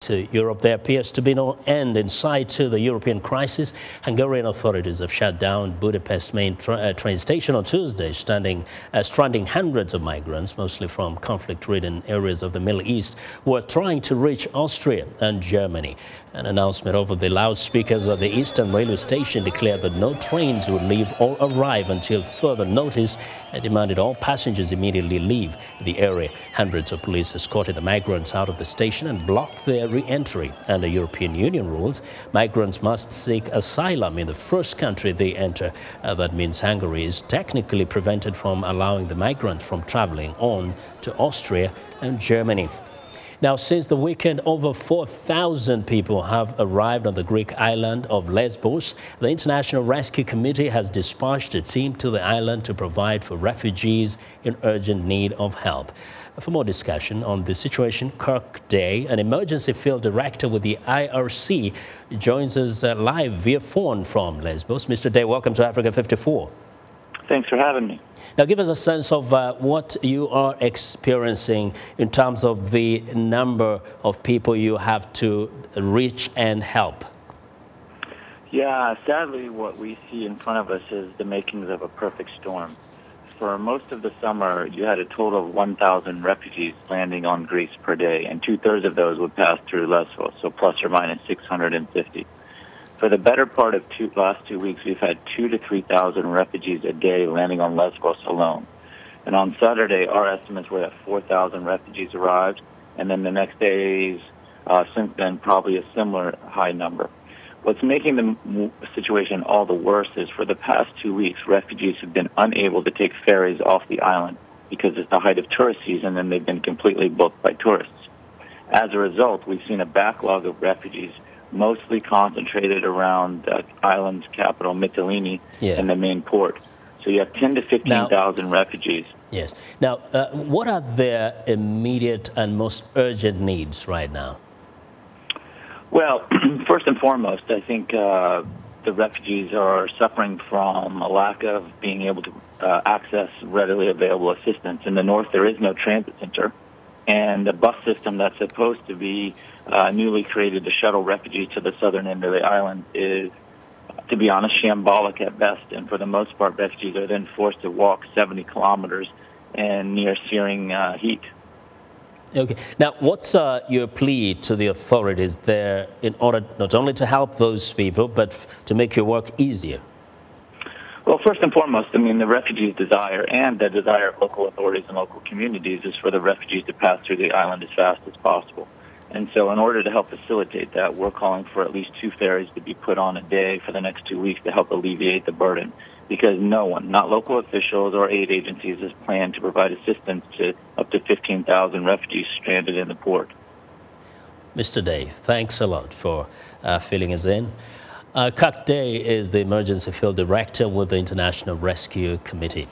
To Europe, there appears to be no end in sight to the European crisis. Hungarian authorities have shut down Budapest main train station on Tuesday, stranding hundreds of migrants, mostly from conflict-ridden areas of the Middle East, who are trying to reach Austria and Germany. An announcement over the loudspeakers of the Eastern railway station declared that no trains would leave or arrive until further notice, and demanded all passengers immediately leave the area. Hundreds of police escorted the migrants out of the station and blocked their re-entry. Under European Union rules, migrants must seek asylum in the first country they enter. That means Hungary is technically prevented from allowing the migrant from traveling on to Austria and Germany. Now, since the weekend, over 4,000 people have arrived on the Greek island of Lesbos. The International Rescue Committee has dispatched a team to the island to provide for refugees in urgent need of help. For more discussion on the situation, Kirk, an emergency field director with the IRC, joins us live via phone from Lesbos. Mr. Day, welcome to Africa 54. Thanks for having me. Now, give us a sense of what you are experiencing in terms of the number of people you have to reach and help. Yeah, sadly, what we see in front of us is the makings of a perfect storm. For most of the summer, you had a total of 1,000 refugees landing on Greece per day, and two-thirds of those would pass through Lesbos, so plus or minus 650. For the better part of last 2 weeks, we've had 2,000 to 3,000 refugees a day landing on Lesbos alone. And on Saturday, our estimates were that 4,000 refugees arrived, and then the next days, since then, probably a similar high number. What's making the situation all the worse is for the past 2 weeks, refugees have been unable to take ferries off the island because it's the height of tourist season and they've been completely booked by tourists. As a result, we've seen a backlog of refugees mostly concentrated around the island's capital, Mytilene, and the main port. So you have 10 to 15,000 refugees. Yes. Now, what are their immediate and most urgent needs right now? Well, first and foremost, I think the refugees are suffering from a lack of being able to access readily available assistance. In the north, there is no transit center, and the bus system that's supposed to be newly created to shuttle refugees to the southern end of the island is, to be honest, shambolic at best. And for the most part, refugees are then forced to walk 70 kilometers in near searing heat. Okay. Now, what's your plea to the authorities there in order not only to help those people, but to make your work easier? Well, first and foremost, I mean, the refugees' desire and the desire of local authorities and local communities is for the refugees to pass through the island as fast as possible. And so in order to help facilitate that, we're calling for at least 2 ferries to be put on a day for the next 2 weeks to help alleviate the burden, because no one, not local officials or aid agencies, has planned to provide assistance to up to 15,000 refugees stranded in the port. Mr. Day, thanks a lot for filling us in. Kirk is the Emergency Field Director with the International Rescue Committee.